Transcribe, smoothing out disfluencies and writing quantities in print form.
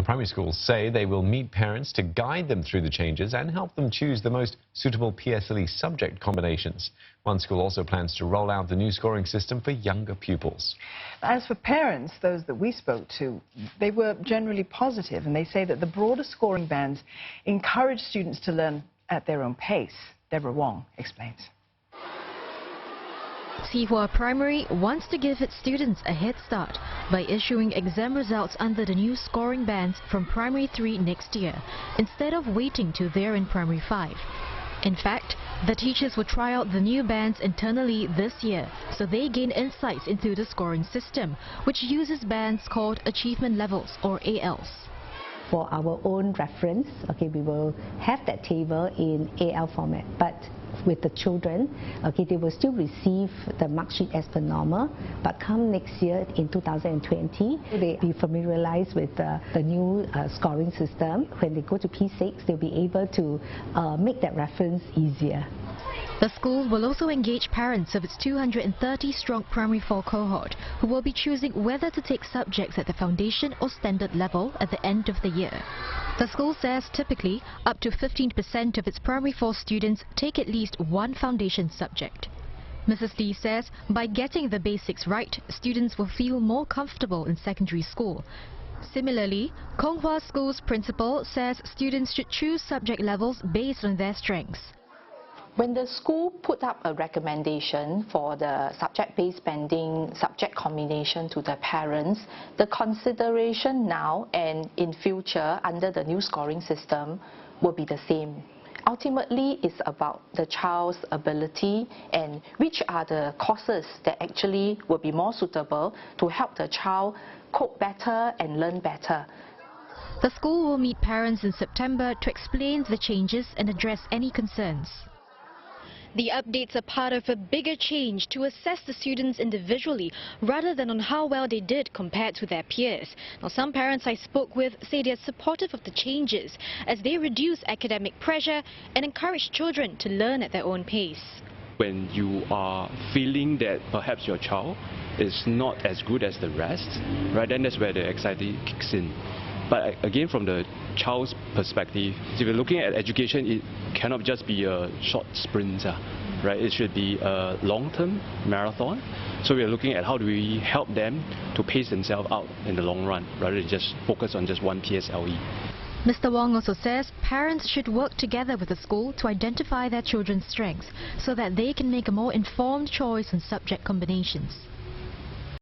Primary schools say they will meet parents to guide them through the changes and help them choose the most suitable PSLE subject combinations. One school also plans to roll out the new scoring system for younger pupils. As for parents, those that we spoke to, they were generally positive, and they say that the broader scoring bands encourage students to learn at their own pace. Deborah Wong explains. Qihua Primary wants to give its students a head start by issuing exam results under the new scoring bands from Primary 3 next year, instead of waiting till they're in Primary 5. In fact, the teachers will try out the new bands internally this year, so they gain insights into the scoring system, which uses bands called achievement levels, or ALs. For our own reference, we will have that table in AL format, but with the children, they will still receive the mark sheet as per normal, but come next year in 2020, they be familiarized with the new scoring system. When they go to P6, they'll be able to make that reference easier. The school will also engage parents of its 230-strong Primary 4 cohort, who will be choosing whether to take subjects at the foundation or standard level at the end of the year. The school says typically up to 15% of its Primary 4 students take at least one foundation subject. Mrs. Lee says by getting the basics right, students will feel more comfortable in secondary school. Similarly, Qihua School's principal says students should choose subject levels based on their strengths. When the school put up a recommendation for the subject-based banding, subject combination to the parents, the consideration now and in future under the new scoring system will be the same. Ultimately, it's about the child's ability and which are the courses that actually will be more suitable to help the child cope better and learn better. The school will meet parents in September to explain the changes and address any concerns. The updates are part of a bigger change to assess the students individually rather than on how well they did compared to their peers. Now, some parents I spoke with say they are supportive of the changes as they reduce academic pressure and encourage children to learn at their own pace. When you are feeling that perhaps your child is not as good as the rest, right, then that's where the anxiety kicks in. But again, from the child's perspective, if you're looking at education, it cannot just be a short sprint, right? It should be a long-term marathon. So we are looking at how do we help them to pace themselves out in the long run, rather than just focus on just one PSLE. Mr. Wong also says parents should work together with the school to identify their children's strengths so that they can make a more informed choice on subject combinations.